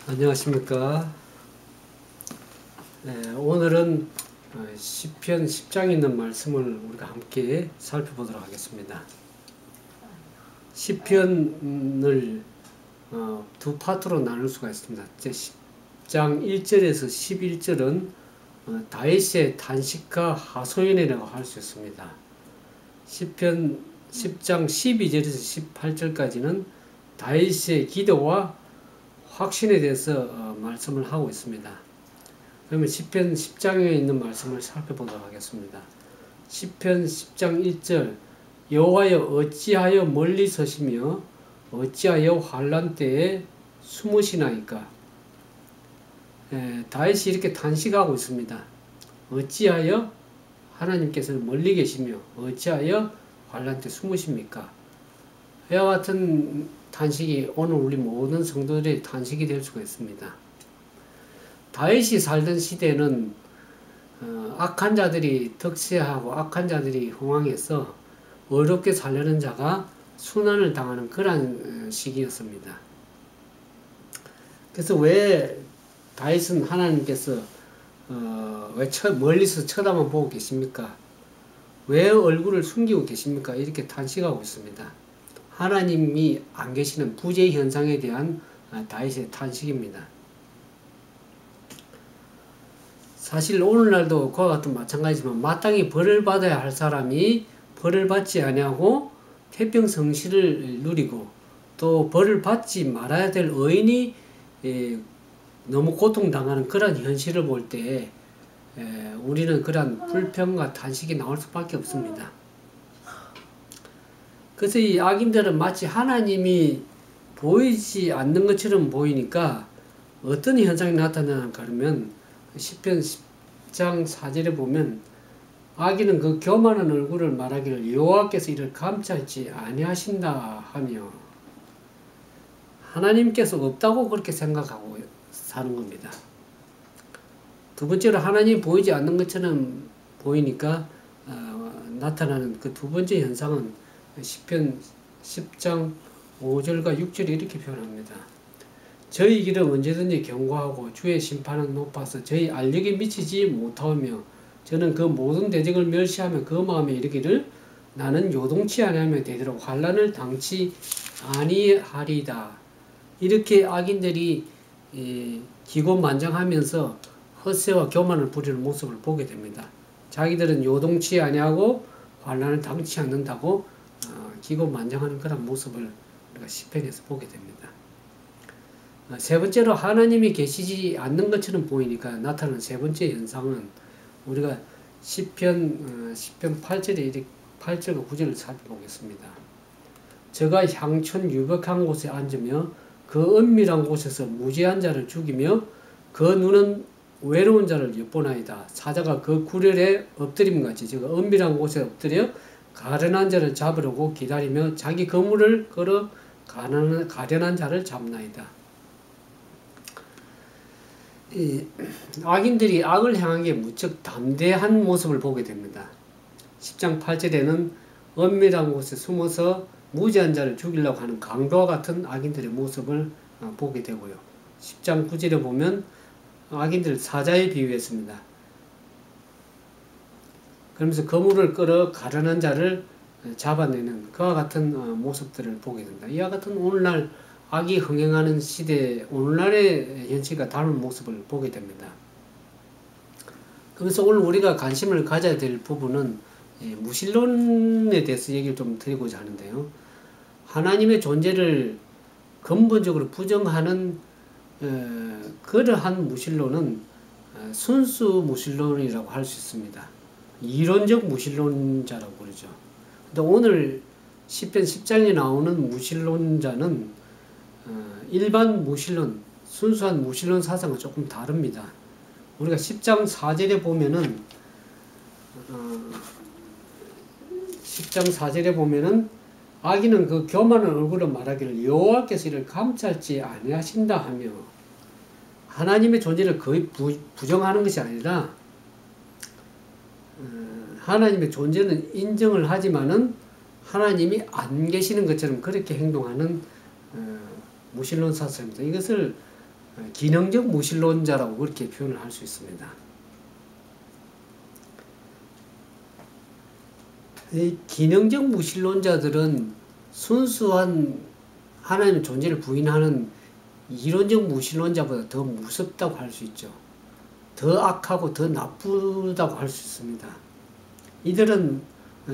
안녕하십니까. 오늘은 시편 10장에 있는 말씀을 우리가 함께 살펴보도록 하겠습니다. 시편을 두 파트로 나눌 수가 있습니다. 10장 1절에서 11절은 다윗의 탄식과 하소연이라고 할 수 있습니다. 시편 10장 12절에서 18절까지는 다윗의 기도와 확신에 대해서 말씀을 하고 있습니다. 그러면 시편 10장에 있는 말씀을 살펴보도록 하겠습니다. 시편 10장 1절 여호와여 어찌하여 멀리 서시며 어찌하여 환난 때에 숨으시나이까. 다윗이 이렇게 탄식하고 있습니다. 어찌하여 하나님께서는 멀리 계시며 어찌하여 환난 때 숨으십니까? 이와 같은 탄식이 오늘 우리 모든 성도들의 탄식이 될 수가 있습니다. 다윗이 살던 시대는 악한 자들이 득세하고 악한 자들이 흥왕해서 어렵게 살려는 자가 순환을 당하는 그러한 시기였습니다. 그래서 왜 다윗은 하나님께서 왜 멀리서 쳐다만 보고 계십니까? 왜 얼굴을 숨기고 계십니까? 이렇게 탄식하고 있습니다. 하나님이 안 계시는 부재 현상에 대한 다윗의 탄식입니다. 사실 오늘날도 그와 같은 마찬가지지만 마땅히 벌을 받아야 할 사람이 벌을 받지 아니하고 태평성실을 누리고 또 벌을 받지 말아야 될 의인이 너무 고통당하는 그런 현실을 볼 때 우리는 그런 불평과 탄식이 나올 수밖에 없습니다. 그래서 이 악인들은 마치 하나님이 보이지 않는 것처럼 보이니까 어떤 현상이 나타나는가 하면 시편 10장 4절에 보면 악인은 그 교만한 얼굴을 말하기를 여호와께서 이를 감찰지 아니하신다 하며 하나님께서 없다고 그렇게 생각하고 사는 겁니다. 두 번째로 하나님이 보이지 않는 것처럼 보이니까 나타나는 그 두 번째 현상은 시편 10장 5절과 6절이 이렇게 표현합니다. 저희 길은 언제든지 견고하고 주의 심판은 높아서 저희 알력에 미치지 못하며 저는 그 모든 대적을 멸시하며 그 마음에 이르기를 나는 요동치 아니하며 되도록 환난을 당치 아니하리다. 이렇게 악인들이 기곤만장하면서 헛새와 교만을 부리는 모습을 보게 됩니다. 자기들은 요동치 아니하고 환난을 당치 않는다고 기곤만장하는 그런 모습을 우리가 시편에서 보게 됩니다. 세 번째로 하나님이 계시지 않는 것처럼 보이니까 나타나는 세 번째 현상은 우리가 시편 8절에 8절과 9절을 살펴보겠습니다. 저가 향촌 유벽한 곳에 앉으며 그 은밀한 곳에서 무죄한 자를 죽이며 그 눈은 외로운 자를 엿보나이다. 사자가 그 구렬에 엎드림같이 저가 은밀한 곳에 엎드려 가련한 자를 잡으려고 기다리며 자기 거물을 걸어 가련한 자를 잡나이다. 악인들이 악을 향하기에 무척 담대한 모습을 보게 됩니다. 10장 8절에는 은밀한 곳에 숨어서 무죄한 자를 죽이려고 하는 강도와 같은 악인들의 모습을 보게 되고요. 10장 9절에 보면 악인들을 사자에 비유했습니다. 그러면서 거물을 끌어 가련한 자를 잡아내는 그와 같은 모습들을 보게 된다. 이와 같은 오늘날 악이 흥행하는 시대, 오늘날의 현실과 다른 모습을 보게 됩니다. 그래서 오늘 우리가 관심을 가져야 될 부분은 무신론에 대해서 얘기를 좀 드리고자 하는데요. 하나님의 존재를 근본적으로 부정하는 그러한 무신론은 순수 무신론이라고 할 수 있습니다. 이론적 무신론자라고 그러죠. 근데 오늘 시편 10장에 나오는 무신론자는 일반 무신론, 순수한 무신론 사상은 조금 다릅니다. 우리가 10장 4절에 보면은 10장 4절에 보면은 악인은 그 교만한 얼굴로 말하기를 여호와께서 이를 감찰지 아니하신다 하며 하나님의 존재를 거의 부정하는 것이 아니라 하나님의 존재는 인정을 하지만은 하나님이 안 계시는 것처럼 그렇게 행동하는 무신론 사상입니다. 이것을 기능적 무신론자라고 그렇게 표현을 할 수 있습니다. 이 기능적 무신론자들은 순수한 하나님의 존재를 부인하는 이론적 무신론자보다 더 무섭다고 할 수 있죠. 더 악하고 더 나쁘다고 할 수 있습니다. 이들은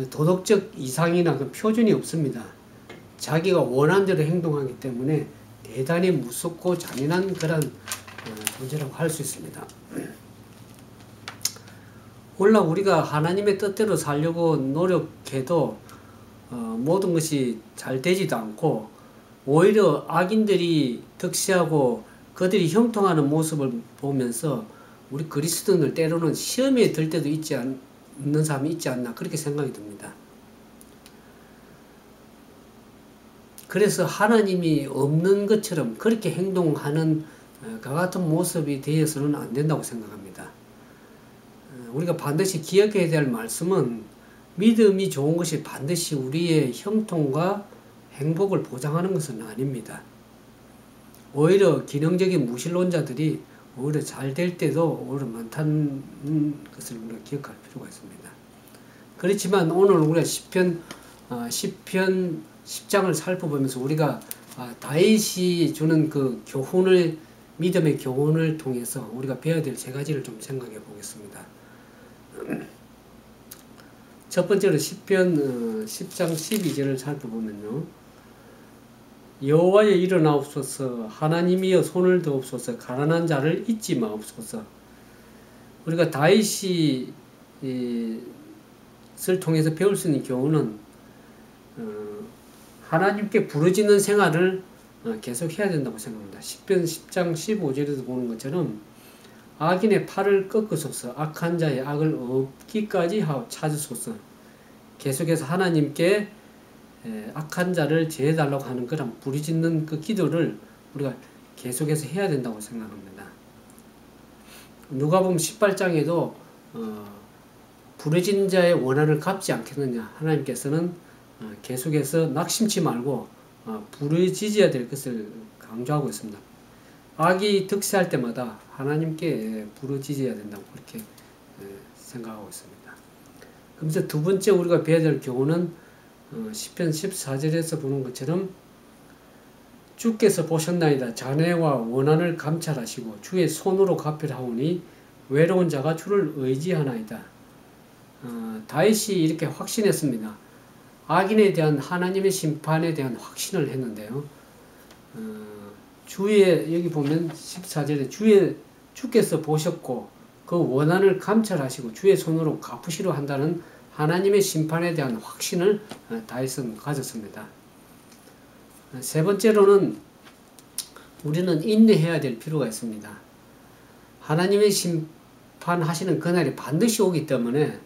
도덕적 이상이나 그 표준이 없습니다. 자기가 원하는 대로 행동하기 때문에 대단히 무섭고 잔인한 그런 존재라고 할 수 있습니다. 물론 우리가 하나님의 뜻대로 살려고 노력해도 모든 것이 잘 되지도 않고 오히려 악인들이 득세하고 그들이 형통하는 모습을 보면서 우리 그리스도인들 때로는 시험에 들 때도 있지 않는 사람이 있지 않나 그렇게 생각이 듭니다. 그래서 하나님이 없는 것처럼 그렇게 행동하는 그 같은 모습이 되어서는 안 된다고 생각합니다. 우리가 반드시 기억해야 될 말씀은 믿음이 좋은 것이 반드시 우리의 형통과 행복을 보장하는 것은 아닙니다. 오히려 기능적인 무신론자들이 오히려 잘 될 때도 오히려 많다는 것을 우리가 기억할 필요가 있습니다. 그렇지만 오늘 우리가 시편 10장을 살펴보면서 우리가 다윗이 주는 그 교훈을 믿음의 교훈을 통해서 우리가 배워야 될 세 가지를 좀 생각해 보겠습니다. 첫 번째로 시편 10장 12절을 살펴보면요. 여호와여 일어나옵소서 하나님이여 손을 드옵소서 가난한 자를 잊지 마옵소서. 우리가 다윗이 을 통해서 배울 수 있는 교훈은 하나님께 부르짖는 생활을 계속 해야 된다고 생각합니다. 시편 10장 15절에서 보는 것처럼 악인의 팔을 꺾으소서 악한 자의 악을 없기까지 찾으소서. 계속해서 하나님께 악한 자를 제해달라고 하는 그런 부르짖는 그 기도를 우리가 계속해서 해야 된다고 생각합니다. 누가복음 18장에도 부르짖는 자의 원한을 갚지 않겠느냐. 하나님께서는 계속해서 낙심치 말고 부르짖어야 될 것을 강조하고 있습니다. 악이 득세할 때마다 하나님께 부르짖어야 된다고 그렇게 생각하고 있습니다. 그래서 두 번째 우리가 배워야 될 교훈은 시편 14절에서 보는 것처럼 주께서 보셨나이다. 자네와 원한을 감찰하시고 주의 손으로 갚으라오니 외로운 자가 주를 의지하나이다. 다윗이 이렇게 확신했습니다. 악인에 대한 하나님의 심판에 대한 확신을 했는데요. 여기 보면 14절에 주께서 보셨고 그 원한을 감찰하시고 주의 손으로 갚으시려 한다는 하나님의 심판에 대한 확신을 다윗은 가졌습니다. 세 번째로는 우리는 인내해야 될 필요가 있습니다. 하나님의 심판하시는 그날이 반드시 오기 때문에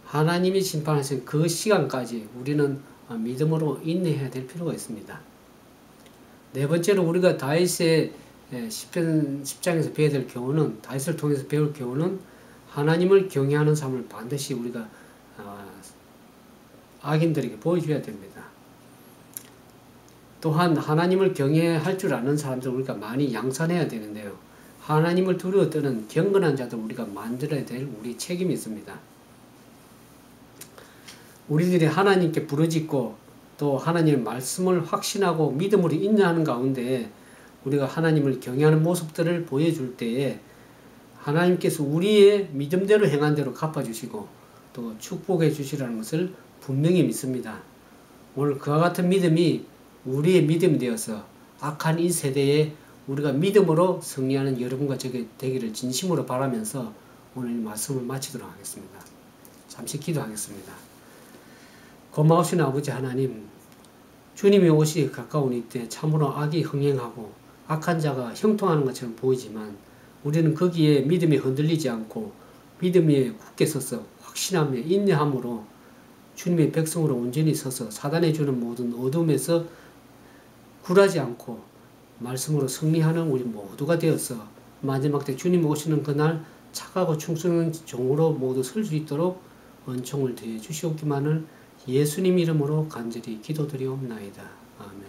하나님이 심판하시는 그 시간까지 우리는 믿음으로 인내해야 될 필요가 있습니다. 네 번째로 우리가 다윗의 시편 10장에서 배워야 될 교훈은 다윗을 통해서 배울 교훈은 하나님을 경외하는 삶을 반드시 우리가 악인들에게 보여줘야 됩니다. 또한 하나님을 경외할 줄 아는 사람들 우리가 많이 양산해야 되는데요. 하나님을 두려워 떠는 경건한 자들 우리가 만들어야 될 우리 책임이 있습니다. 우리들이 하나님께 부르짖고 또 하나님의 말씀을 확신하고 믿음으로 인내하는 가운데 우리가 하나님을 경외하는 모습들을 보여줄 때에 하나님께서 우리의 믿음대로 행한 대로 갚아주시고 또 축복해 주시라는 것을 분명히 믿습니다. 오늘 그와 같은 믿음이 우리의 믿음이 되어서 악한 이 세대에 우리가 믿음으로 승리하는 여러분과 저게 되기를 진심으로 바라면서 오늘 말씀을 마치도록 하겠습니다. 잠시 기도하겠습니다. 고마우신 아버지 하나님, 주님의 오시 가까운 이때 참으로 악이 흥행하고 악한 자가 형통하는 것처럼 보이지만 우리는 거기에 믿음이 흔들리지 않고 믿음에 굳게 서서 확신하며 인내함으로 주님의 백성으로 온전히 서서 사단이 주는 모든 어둠에서 굴하지 않고 말씀으로 승리하는 우리 모두가 되어서 마지막 때 주님 오시는 그날 착하고 충성된 종으로 모두 설 수 있도록 은총을 더해 주시옵기만을 예수님 이름으로 간절히 기도드리옵나이다. 아멘.